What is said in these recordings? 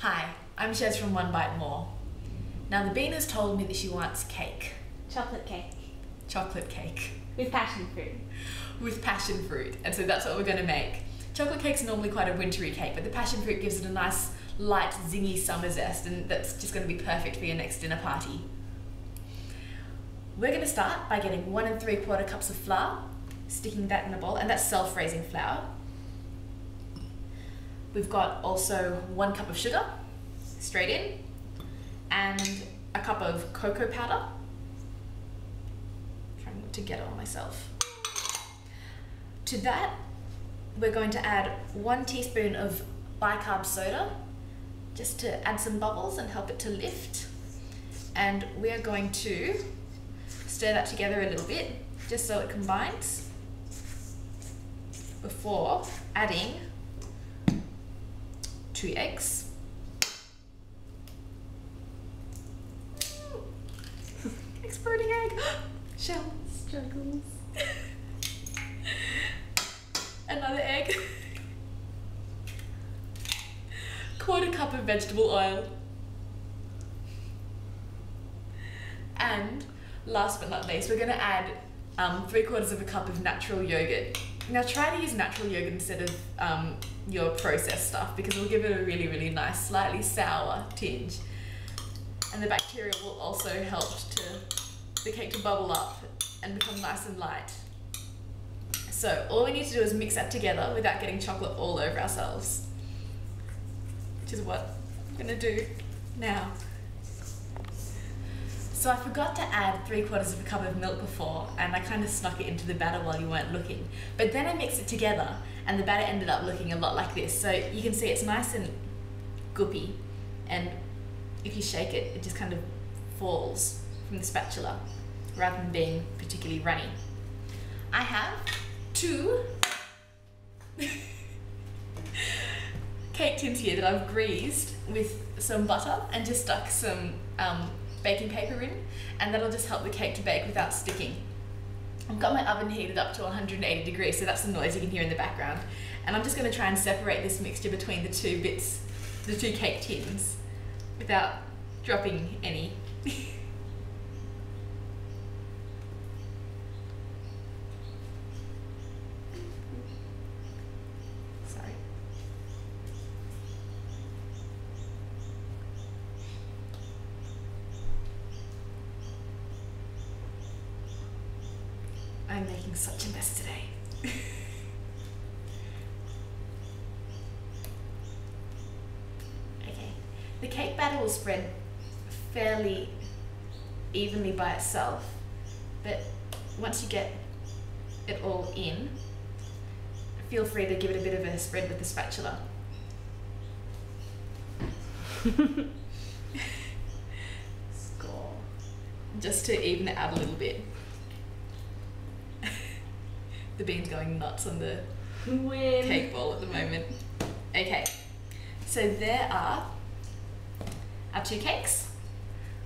Hi, I'm Shez from One Bite More. Now the bean has told me that she wants cake. Chocolate cake. Chocolate cake. With passion fruit. With passion fruit, and so that's what we're going to make. Chocolate cake's normally quite a wintry cake, but the passion fruit gives it a nice, light, zingy summer zest, and that's just going to be perfect for your next dinner party. We're going to start by getting 1 3/4 cups of flour, sticking that in a bowl, and that's self-raising flour. We've got also 1 cup of sugar, straight in, and a cup of cocoa powder. Trying not to get it on myself. To that, we're going to add 1 teaspoon of bicarb soda, just to add some bubbles and help it to lift. And we are going to stir that together a little bit, just so it combines, before adding 2 eggs. Exploding egg! Shell. Struggles. Another egg. 1/4 cup of vegetable oil. And last but not least, we're going to add 3/4 cup of natural yogurt. Now try to use natural yogurt instead of your processed stuff, because it'll give it a really, really nice, slightly sour tinge. And the bacteria will also help the cake to bubble up and become nice and light. So all we need to do is mix that together without getting chocolate all over ourselves, which is what I'm gonna do now. So I forgot to add 3/4 cup of milk before, and I kind of snuck it into the batter while you weren't looking. But then I mixed it together and the batter ended up looking a lot like this. So you can see it's nice and goopy, and if you shake it, it just kind of falls from the spatula rather than being particularly runny. I have 2 cake tins here that I've greased with some butter and just stuck some baking paper in, and that'll just help the cake to bake without sticking. I've got my oven heated up to 180 degrees, so that's the noise you can hear in the background. And I'm just going to try and separate this mixture between the 2 bits, the 2 cake tins, without dropping any. Sorry. I'm making such a mess today. Okay, the cake batter will spread fairly evenly by itself, but once you get it all in, feel free to give it a bit of a spread with the spatula. Score. Just to even it out a little bit. The bean's going nuts on the cake bowl at the moment. Okay, so there are our 2 cakes.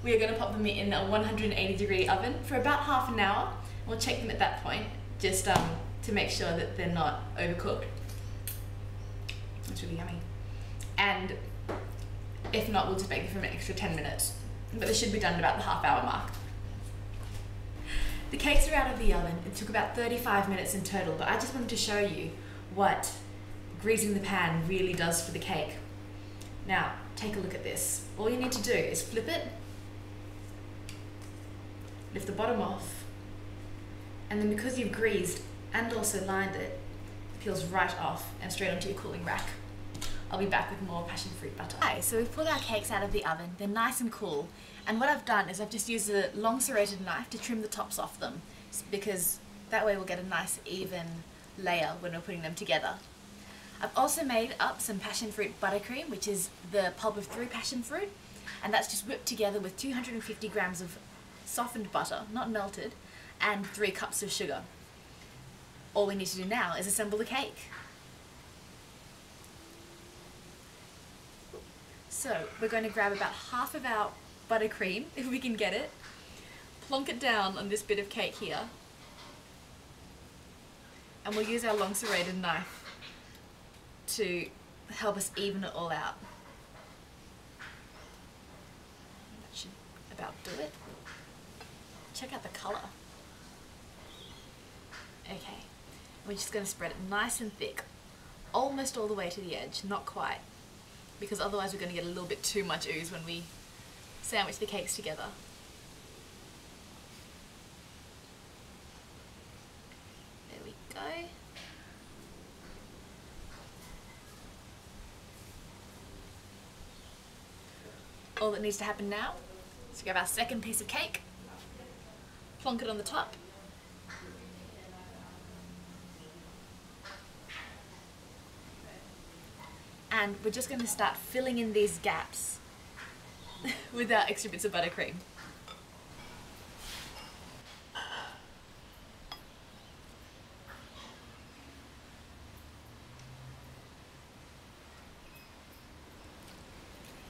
We are going to pop them in a 180 degree oven for about half an hour. We'll check them at that point, just to make sure that they're not overcooked. It's really yummy. And if not, we'll just bake it for an extra 10 minutes. But they should be done at about the half-hour mark. The cakes are out of the oven. It took about 35 minutes in total, but I just wanted to show you what greasing the pan really does for the cake. Now, take a look at this. All you need to do is flip it, lift the bottom off, and then because you've greased and also lined it, it peels right off and straight onto your cooling rack. I'll be back with more passion fruit butter. Okay, so we've pulled our cakes out of the oven. They're nice and cool. And what I've done is I've just used a long serrated knife to trim the tops off them, because that way we'll get a nice even layer when we're putting them together. I've also made up some passion fruit buttercream, which is the pulp of 3 passion fruit, and that's just whipped together with 250 grams of softened butter, not melted, and 3 cups of sugar. All we need to do now is assemble the cake. So we're going to grab about half of our buttercream, if we can get it, plonk it down on this bit of cake here, and we'll use our long serrated knife to help us even it all out. about do it. Check out the colour. Okay, we're just going to spread it nice and thick, almost all the way to the edge, not quite, because otherwise we're going to get a little bit too much ooze when we sandwich the cakes together. There we go. All that needs to happen now is to grab our second piece of cake, plonk it on the top, and we're just going to start filling in these gaps with our extra bits of buttercream.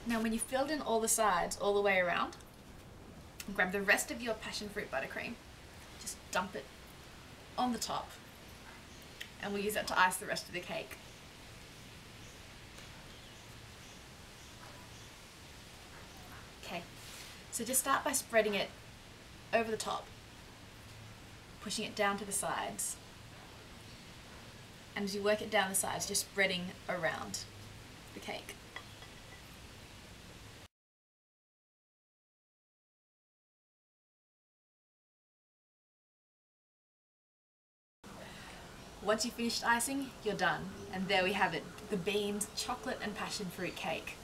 Now when you've filled in all the sides all the way around, grab the rest of your passion fruit buttercream, just dump it on the top, and we'll use that to ice the rest of the cake. Okay, so just start by spreading it over the top, pushing it down to the sides, and as you work it down the sides, just spreading around the cake. Once you've finished icing, you're done. And there we have it, the beans, chocolate and passion fruit cake.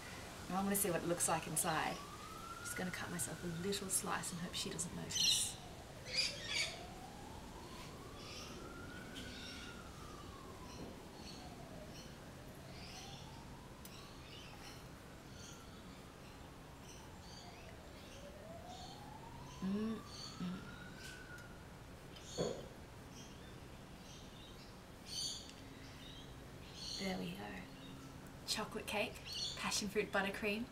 Now I'm going to see what it looks like inside. I'm just going to cut myself a little slice and hope she doesn't notice. There we go. Chocolate cake, passion fruit buttercream.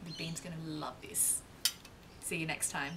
The bean's gonna love this. See you next time.